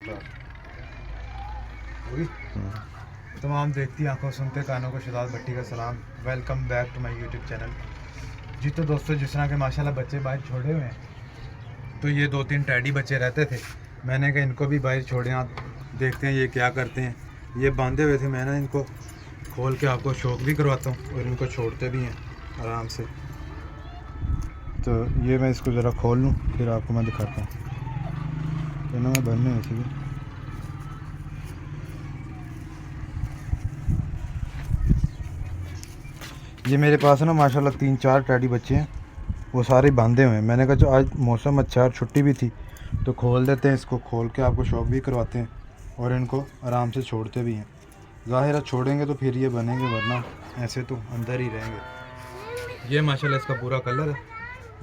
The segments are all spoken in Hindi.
नमस्कार। तमाम देखती आंखों सुनते कानों को शहजाद भट्टी का सलाम। Welcome back to my YouTube channel. जी तो दोस्तों, जिस तरह के माशाल्लाह बच्चे बाहर छोड़े हुए हैं, तो ये 2-3 टैडी बच्चे रहते थे। मैंने कहा इनको भी बाहर छोड़ें, आप देखते हैं ये क्या करते हैं। ये बांधे हुए थे, मैंने इनको खोल के आपको शौक भी करवाता हूँ और इनको छोड़ते भी हैं आराम से। तो ये मैं इसको ज़रा खोल लूँ, फिर आपको मैं दिखाता हूँ। तो ना मैं बनने में थी। ये मेरे पास है ना माशाल्लाह 3-4 टैडी बच्चे हैं, वो सारे बांधे हुए हैं। मैंने कहा जो आज मौसम अच्छा और छुट्टी भी थी तो खोल देते हैं इसको, खोल के आपको शौक भी करवाते हैं और इनको आराम से छोड़ते भी हैं। ज़ाहिर है छोड़ेंगे तो फिर ये बनेंगे, वरना ऐसे तो अंदर ही रहेंगे। ये माशाल्लाह इसका पूरा कलर है,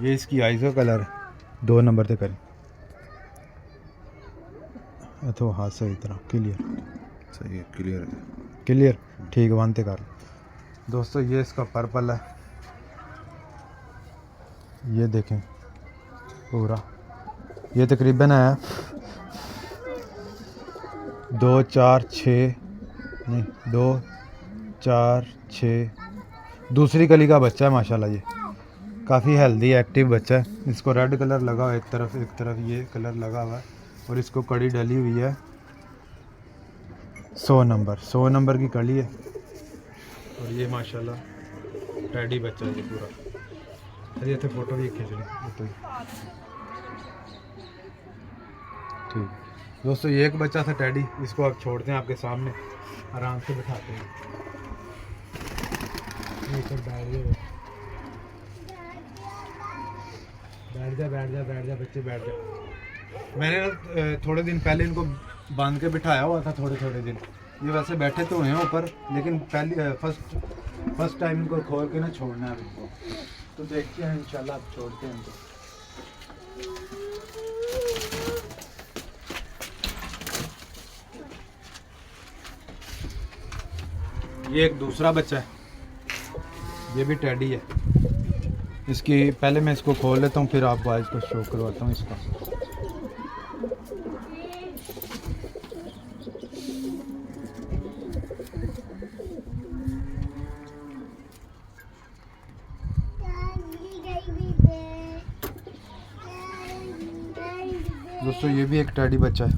ये इसकी आइज़ का कलर है। 2 नंबर से करें तो हाथ सही तरह क्लियर, सही है, क्लियर है, क्लियर ठीक है। बनते कर दोस्तों, ये इसका पर्पल है, ये देखें पूरा। ये तकरीबन है 2 4 6 नहीं 2 4 6 दूसरी कली का बच्चा है माशाल्लाह। ये काफ़ी हेल्दी एक्टिव बच्चा है। इसको रेड कलर लगा हुआ है, एक तरफ ये कलर लगा हुआ है और इसको कड़ी डली हुई है 100 नंबर की कड़ी है। और ये माशाल्लाह टैडी बच्चा है ये पूरा। अरे ये तो फ़ोटो भी खींच लें फोटो ठीक। दोस्तों ये एक बच्चा था टैडी, इसको आप छोड़ते हैं आपके सामने, आराम से बिठाते हैं। ये सब बैठ जा बच्चे बैठ जा। मैंने ना थोड़े दिन पहले इनको बांध के बिठाया हुआ था, थोड़े दिन। ये वैसे बैठे तो हैं ऊपर, लेकिन पहली फर्स्ट टाइम इनको खोल के ना छोड़ना है इनको। तो देखते हैं इंशाल्लाह आप छोड़ते हैं इनको। ये एक दूसरा बच्चा है, ये भी टैडी है। इसकी पहले मैं इसको खोल लेता हूँ, फिर आपको आज को शो करवाता हूँ इसका। दोस्तों ये भी एक टैडी बच्चा है,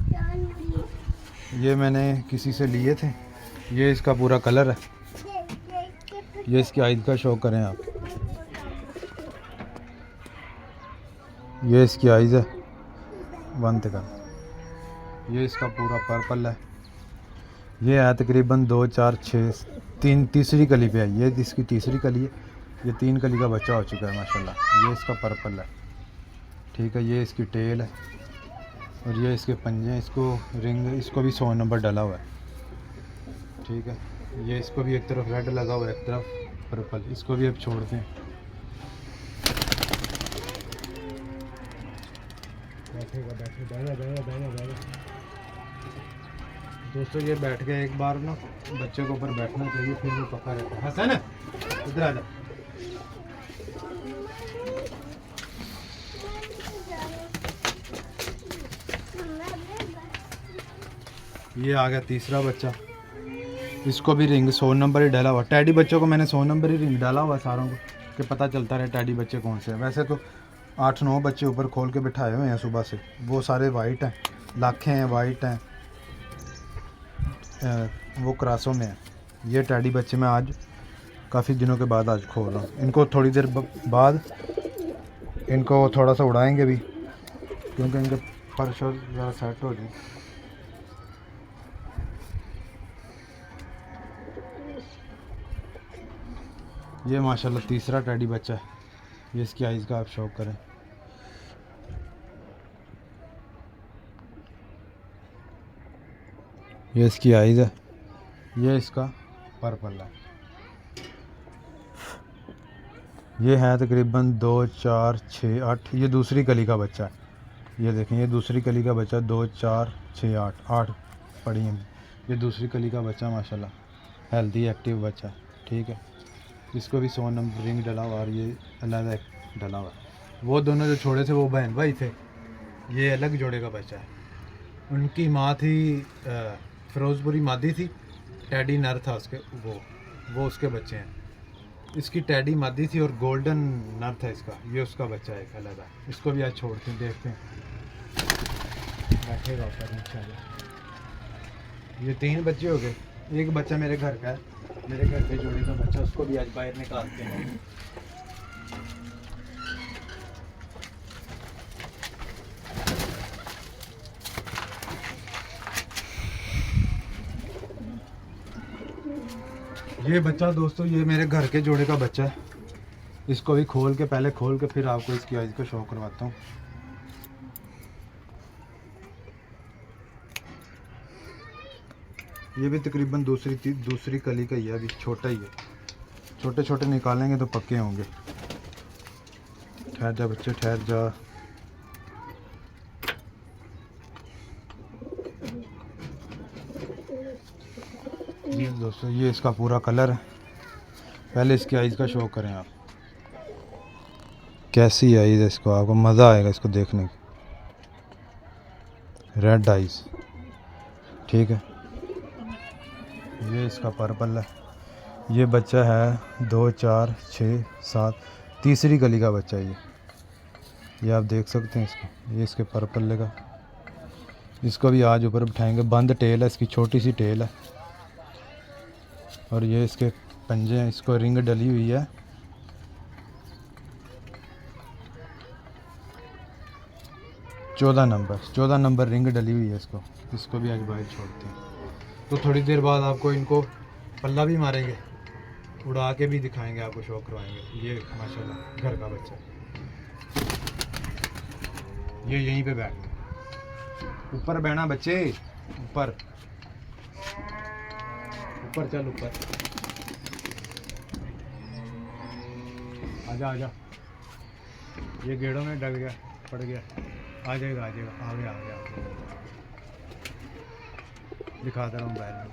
ये मैंने किसी से लिए थे। ये इसका पूरा कलर है, ये इसकी आइज़ का शो करें आप। ये इसकी आइज़ है, बंद कर। ये इसका पूरा पर्पल है। ये है तकरीबन 2 4 6 तीसरी कली पे है। ये इसकी तीसरी कली है, ये 3 कली का बच्चा हो चुका है माशाल्लाह। ये इसका पर्पल है, ठीक है। ये इसकी टेल है और ये इसके पंजे, इसको रिंग, इसको भी 100 नंबर डला हुआ है, ठीक है। ये इसको भी एक तरफ रेड लगा हुआ है, एक तरफ पर्पल। इसको भी अब छोड़ते हैं। बैठेगा। दोस्तों ये बैठ के एक बार ना बच्चे के ऊपर बैठना चाहिए, फिर भी पका रहता है। हसन इधर आ जा। ये आ गया तीसरा बच्चा, इसको भी रिंग 100 नंबर ही डाला हुआ। टैडी बच्चों को मैंने 100 नंबर ही रिंग डाला हुआ सारों को, कि पता चलता रहे टैडी बच्चे कौन से हैं। वैसे तो 8-9 बच्चे ऊपर खोल के बिठाए हुए हैं सुबह से, वो सारे वाइट हैं, लाखें हैं, वाइट हैं, वो क्रासों में हैं। ये टैडी बच्चे मैं आज काफ़ी दिनों के बाद आज खोल रहा हूँ। इनको थोड़ी देर बाद इनको थोड़ा सा उड़ाएंगे भी, क्योंकि इनके फर्श ज़रा सेट हो जाए। ये माशाल्लाह तीसरा टैडी बच्चा है, ये इसकी आइज़ का आप शौक करें। ये इसकी आइज़ है, ये इसका पर्पल है। ये है तकरीबन 2 4 6 8, ये दूसरी कली का बच्चा है। ये देखें, ये दूसरी कली का बच्चा 2 4 6 8 पड़ी हैं। ये दूसरी कली का बच्चा माशाल्लाह हेल्दी एक्टिव बच्चा है, ठीक है। इसको भी 100 नंबर रिंग डला हुआ और ये अलग डला हुआ। वो दोनों जो छोड़े थे वो बहन भाई थे, ये अलग जोड़े का बच्चा है। उनकी माँ थी फिरोजपुरी मादी थी, टैडी नर था उसके, वो उसके बच्चे हैं। इसकी टैडी मादी थी और गोल्डन नर था इसका, ये उसका बच्चा है अलग है। इसको भी आज छोड़ते हैं, देखते हैं बैठेगा ऊपर इंशाल्लाह। ये 3 बच्चे हो गए, एक बच्चा मेरे घर का है, मेरे घर पे जोड़ी का बच्चा, उसको भी आज बाहर निकालते हैं। ये बच्चा दोस्तों, ये मेरे घर के जोड़े का बच्चा है। इसको भी खोल के फिर आपको इसकी आइज़ को शो करवाता हूँ। ये भी तकरीबन दूसरी कली का ही है, अभी छोटा ही है। छोटे छोटे निकालेंगे तो पक्के होंगे। ठहर जा बच्चे, ठहर जा। ये दोस्तों, ये इसका पूरा कलर है। पहले इसकी आइज़ का शो करें आप, कैसी आइज़ है इसको, आपको मज़ा आएगा इसको देखने की। रेड आइज़, ठीक है। ये इसका पर्पल है। ये बच्चा है 2 4 6 7 तीसरी कली का बच्चा है ये आप देख सकते हैं इसको। ये इसके पर्पल लेगा। इसको भी आज ऊपर बिठाएंगे। बंद टेल है इसकी, छोटी सी टेल है। और ये इसके पंजे हैं, इसको रिंग डली हुई है। चौदह नंबर रिंग डली हुई है इसको भी आज बाहर छोड़ते हैं। तो थोड़ी देर बाद आपको इनको पल्ला भी मारेंगे, उड़ा के भी दिखाएंगे, आपको शो करवाएंगे। ये माशाल्लाह घर का बच्चा, ये यहीं पे बैठ ऊपर बहना बच्चे, ऊपर चल, ऊपर आजा। ये गेड़ों में डग गया, पड़ गया। आ जाएगा आ गया। दिखाता रहा हूँ बैल में।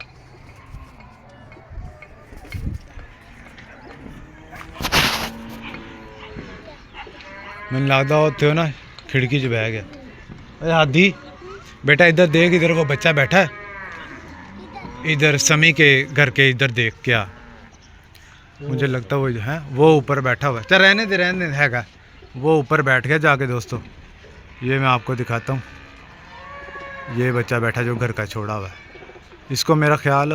मैंने लगता होते हो ना, खिड़की से बह गया। अरे हादी बेटा इधर देख, इधर वो बच्चा बैठा है, इधर समी के घर के इधर देख। क्या मुझे लगता वो है, वो ऊपर बैठा हुआ है। चल रहने दे हैगा, वो ऊपर बैठ गया जाके। दोस्तों ये मैं आपको दिखाता हूँ, ये बच्चा बैठा जो घर का छोड़ा हुआ है। इसको मेरा ख्याल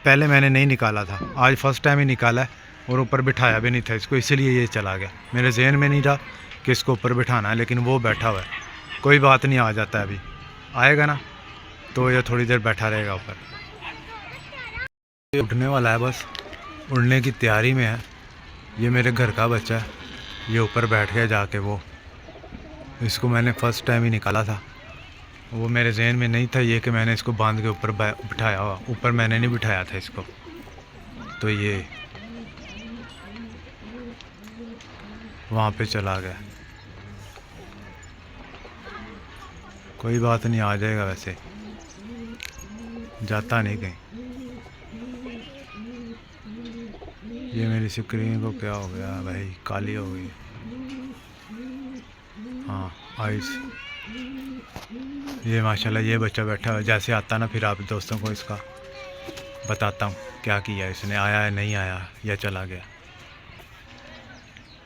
पहले मैंने नहीं निकाला था, आज फर्स्ट टाइम ही निकाला है। और ऊपर बिठाया भी नहीं था इसको, इसलिए ये चला गया। मेरे जहन में नहीं था कि इसको ऊपर बिठाना है, लेकिन वो बैठा हुआ है। कोई बात नहीं, आ जाता है, अभी आएगा ना तो ये थोड़ी देर बैठा रहेगा ऊपर। उठने वाला है, बस उड़ने की तैयारी में है। ये मेरे घर का बच्चा है, ये ऊपर बैठ गया जाके। वो इसको मैंने फ़र्स्ट टाइम ही निकाला था, वो मेरे जहन में नहीं था ये कि मैंने इसको बांध के ऊपर बिठाया हुआ। ऊपर मैंने नहीं बिठाया था इसको, तो ये वहाँ पे चला गया। कोई बात नहीं, आ जाएगा, वैसे जाता नहीं कहीं। ये मेरी स्क्रीन को क्या हो गया भाई, काली हो गई। हाँ आइस, ये माशाल्लाह ये बच्चा बैठा है। जैसे आता ना फिर आप दोस्तों को इसका बताता हूँ क्या किया इसने, आया है नहीं आया या चला गया।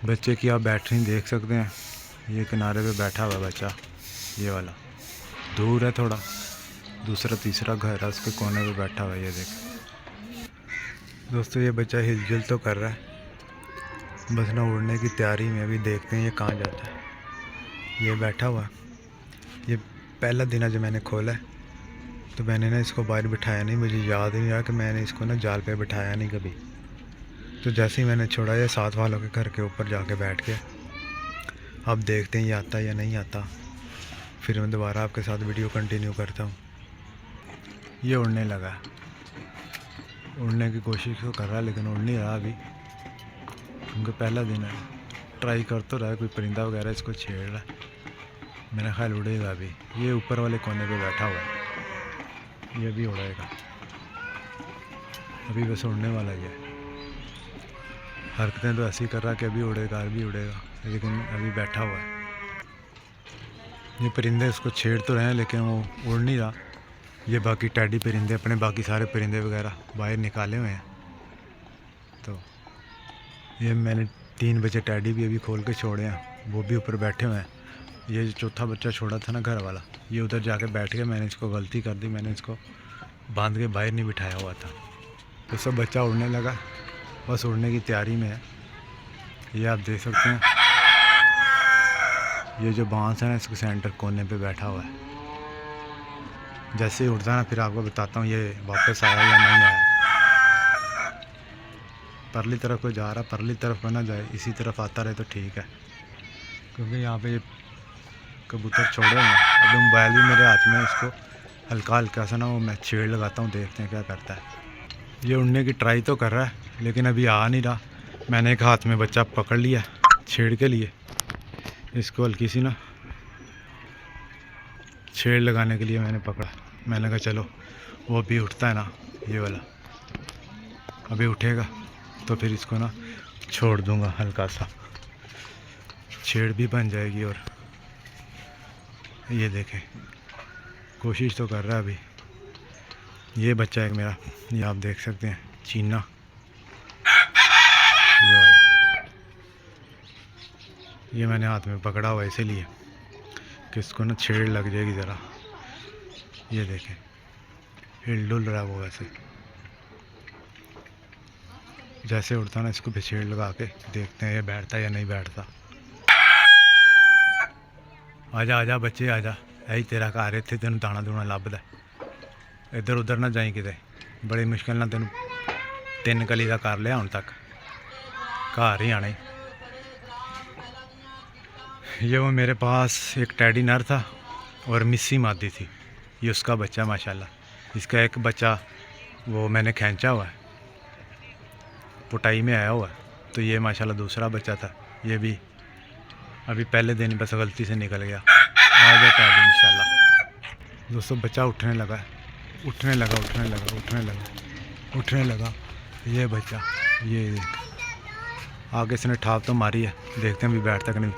बच्चे की आप बैटरी देख सकते हैं, ये किनारे पे बैठा हुआ बच्चा, ये वाला दूर है थोड़ा, दूसरा तीसरा घर है उसके कोने पे बैठा हुआ है। ये देख दोस्तों, ये बच्चा हिलजुल तो कर रहा है, बस ना उड़ने की तैयारी में। अभी देखते हैं ये कहाँ जाता है। ये बैठा हुआ, ये पहला दिन है जो मैंने खोला है, तो मैंने ना इसको बाहर बिठाया नहीं। मुझे याद नहीं रहा कि मैंने इसको ना जाल पे बिठाया नहीं कभी। तो जैसे ही मैंने छोड़ा, ये साथ वालों के घर के ऊपर जाके बैठ गया। अब देखते हैं ये आता या नहीं आता, फिर मैं दोबारा आपके साथ वीडियो कंटिन्यू करता हूँ। ये उड़ने लगा, उड़ने की कोशिश तो कर रहा है लेकिन उड़ नहीं रहा अभी, क्योंकि पहला दिन है। ट्राई कर तो रहा है, कोई परिंदा वगैरह इसको छेड़ रहा है। मेरा ख्याल उड़ेगा अभी। ये ऊपर वाले कोने पे बैठा हुआ है, ये भी उड़ेगा अभी, बस उड़ने वाला ही है। हरकतें तो ऐसी कर रहा है कि अभी उड़ेगा, लेकिन अभी बैठा हुआ है। ये परिंदे उसको छेड़ तो रहे हैं लेकिन वो उड़ नहीं रहा। ये बाकी टैडी परिंदे अपने बाकी सारे परिंदे वगैरह बाहर निकाले हुए हैं। तो ये मैंने 3 बजे टैडी भी अभी खोल के छोड़े हैं, वो भी ऊपर बैठे हुए हैं। ये जो चौथा बच्चा छोड़ा था ना घर वाला, ये उधर जाके बैठ गया। मैंने इसको गलती कर दी, मैंने इसको बांध के बाहर नहीं बिठाया हुआ था। तो सब बच्चा उड़ने लगा, बस उड़ने की तैयारी में है। ये आप देख सकते हैं, ये जो बांस है ना इसके सेंटर कोने पे बैठा हुआ है। जैसे ही उड़ता है ना फिर आपको बताता हूँ ये वापस आया या नहीं आया। परली तरफ को जा रहा, परली तरफ को ना जाए, इसी तरफ आता रहे तो ठीक है, क्योंकि यहाँ पे ये कबूतर छोड़े हुए हैं। अभी मोबाइल भी मेरे हाथ में है, इसको हल्का हल्का सा ना वो मैं छेड़ लगाता हूँ, देखते हैं क्या करता है। ये उड़ने की ट्राई तो कर रहा है लेकिन अभी आ नहीं रहा। मैंने एक हाथ में बच्चा पकड़ लिया छेड़ के लिए, इसको हल्की सी ना छेड़ लगाने के लिए मैंने पकड़ा। मैंने कहा चलो वो अभी उठता है ना ये वाला, अभी उठेगा तो फिर इसको ना छोड़ दूंगा, हल्का सा छेड़ भी बन जाएगी। और ये देखें कोशिश तो कर रहा है अभी। ये बच्चा एक मेरा, ये आप देख सकते हैं चीना, ये वाला, ये मैंने हाथ में पकड़ा हुआ इसीलिए कि इसको ना छेड़ लग जाएगी ज़रा। ये देखें हिल डुल रहा है वो, वैसे जैसे उड़ता ना इसको भी छेड़ लगा के देखते हैं ये बैठता या नहीं बैठता। आजा आजा बच्चे आजा, यही तेरा घर इत्थे तेन दाना दूना लभदा, इधर उधर ना जाई किते। बड़ी मुश्किल ना तेन 3 कली का कर लिया हुण तक, घर ही आना ही। ये वो मेरे पास एक टैडी नर था और मिस्सी मादी थी, ये उसका बच्चा माशाल्लाह। इसका एक बच्चा वो मैंने खींचा हुआ है, पुटाई में आया हुआ है। तो ये माशाल्लाह दूसरा बच्चा था, ये भी अभी पहले दिन बस गलती से निकल गया, आ जाता है अभी इंशाल्लाह। दोस्तों बच्चा उठने लगा, उठने लगा, उठने लगा, उठने लगा, उठने लगा। ये बच्चा ये आगे से ने ठाप तो मारी है, देखते हैं अभी बैठता कि नहीं।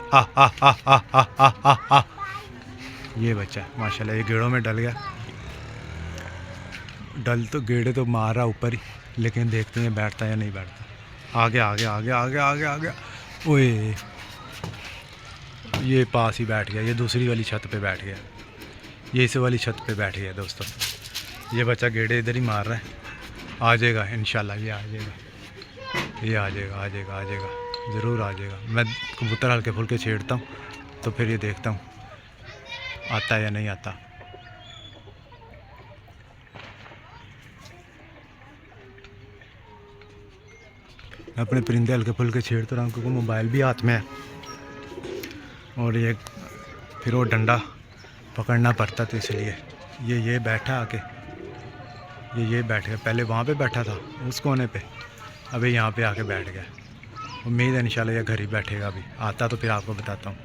ये बच्चा माशाल्लाह ये गेड़ों में डल गया, डल तो गेड़े तो मार रहा ऊपर ही, लेकिन देखते हैं बैठता या नहीं बैठता। आगे आगे आगे आगे आगे आगे, ओए ये पास ही बैठ गया, ये दूसरी वाली छत पे बैठ गया, ये इस वाली छत पे बैठ गया। दोस्तों ये बच्चा गेड़े इधर ही मार रहा है, आ जाएगा इंशाल्लाह, ये आ जाएगा, ये आ जाएगा, आ जाएगा, आ जाएगा, ज़रूर आ जाएगा। मैं कबूतर हल्के फुल्के छेड़ता हूँ तो फिर ये देखता हूँ आता है या नहीं आता। अपने परिंदे हल्के फुल्के छेड़ तो रहा हूँ क्योंकि मोबाइल भी हाथ में है और ये फिर वो डंडा पकड़ना पड़ता, तो इसलिए ये बैठा आके, ये बैठ गया। पहले वहाँ पे बैठा था उस कोने पे, अभी यहाँ पे आके बैठ गया। उम्मीद है इंशाल्लाह ये घर ही बैठेगा, अभी आता तो फिर आपको बताता हूँ।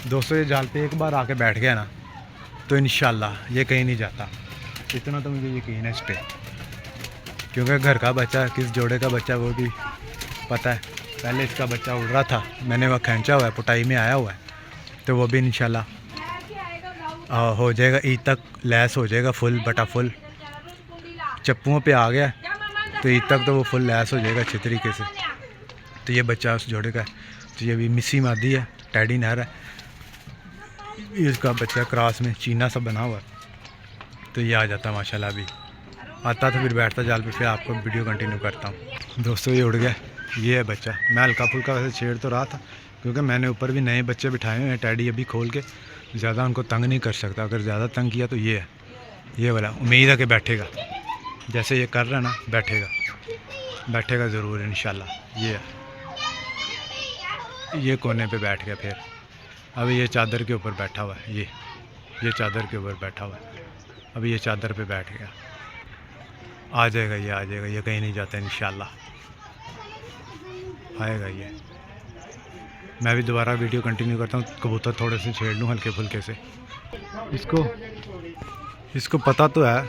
दोस्तों ये जाल पे एक बार आके बैठ गया ना तो इंशाल्लाह ये कहीं नहीं जाता, इतना तो मुझे यकीन है इस पर, क्योंकि घर का बच्चा किस जोड़े का बच्चा वो भी पता है। पहले इसका बच्चा उड़ रहा था, मैंने वह खींचा हुआ है, पुटाई में आया हुआ है, तो वो भी इंशाल्लाह हो जाएगा, ईद तक लैस हो जाएगा फुल बटा फुल। चप्पुओं पे आ गया तो ईद तक तो वो फुल लैस हो जाएगा अच्छे तरीके से। तो ये बच्चा उस जोड़े का है, तो ये भी मिस्सी मादी है, टैडी नर है। इसका बच्चा क्रॉस में चीना सा बना हुआ है, तो ये आ जाता माशाल्लाह। अभी आता तो फिर बैठता जाल पे, फिर आपको वीडियो कंटिन्यू करता हूँ। दोस्तों ये उड़ गया, ये है बच्चा। मैं हल्का फुल्का वैसे छेड़ तो रहा था क्योंकि मैंने ऊपर भी नए बच्चे बिठाए हुए हैं टैडी, अभी खोल के ज़्यादा उनको तंग नहीं कर सकता। अगर ज़्यादा तंग किया तो ये है, ये वाला उम्मीद है कि बैठेगा, जैसे ये कर रहा है ना बैठेगा, बैठेगा ज़रूर इंशाल्लाह। ये है, ये कोने पे बैठ गया। फिर अभी ये चादर के ऊपर बैठा हुआ है, ये चादर के ऊपर बैठा हुआ है, अभी ये चादर पे बैठ गया। आ जाएगा, ये आ जाएगा, ये कहीं नहीं जाता इंशाल्लाह। आएगा ये। मैं भी दोबारा वीडियो कंटिन्यू करता हूँ, कबूतर थोड़े से छेड़ लूँ हल्के फुल्के से। इसको पता तो है,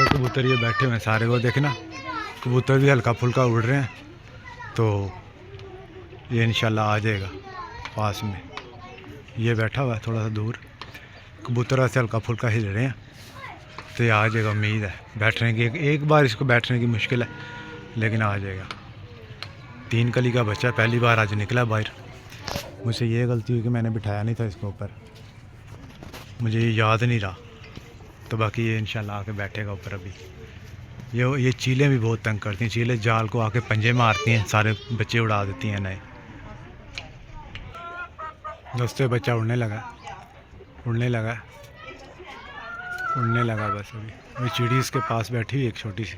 कबूतर ये बैठे हुए हैं सारे, वो देखे ना, कबूतर भी हल्का फुल्का उड़ रहे हैं, तो ये इंशाल्लाह आ जाएगा पास में। ये बैठा हुआ है थोड़ा सा दूर, कबूतर ऐसे हल्का फुल्का हिल रहे हैं, तो ये आ जाएगा, उम्मीद है बैठने की। एक बार इसको बैठने की मुश्किल है, लेकिन आ जाएगा। 3 कली का बच्चा पहली बार आज निकला बाहर। मुझसे ये गलती हुई कि मैंने बिठाया नहीं था इसको ऊपर, मुझे ये याद नहीं रहा, तो बाकी ये इंशाल्लाह आके बैठेगा ऊपर अभी। ये चीलें भी बहुत तंग करती हैं, चीलें जाल को आके पंजे मारती हैं, सारे बच्चे उड़ा देती हैं नए। दोस्तों बच्चा उड़ने लगा बस अभी। वो चिड़ी इसके पास बैठी हुई एक छोटी सी,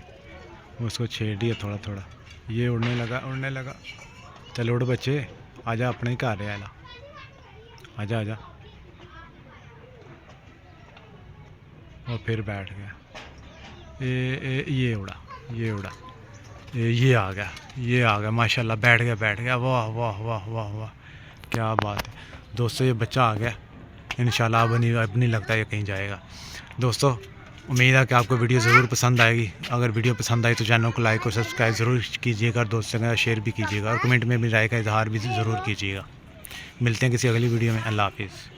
वो उसको छेड़ रही है थोड़ा थोड़ा। ये उड़ने लगा। चल उड़ बच्चे, आजा, अपने ही घर है, आजा। और फिर बैठ गया। ये उड़ा, ये आ गया माशाल्लाह, बैठ गया। वाह, क्या बात है दोस्तों, ये बच्चा आ गया इंशाल्लाह। अब नहीं लगता ये कहीं जाएगा। दोस्तों उम्मीद है कि आपको वीडियो ज़रूर पसंद आएगी। अगर वीडियो पसंद आई तो चैनल को लाइक और सब्सक्राइब ज़रूर कीजिएगा, दोस्तों के साथ शेयर भी कीजिएगा, और कमेंट में भी राय का इजहार भी ज़रूर कीजिएगा। मिलते हैं किसी अगली वीडियो में। अल्लाह हाफिज़।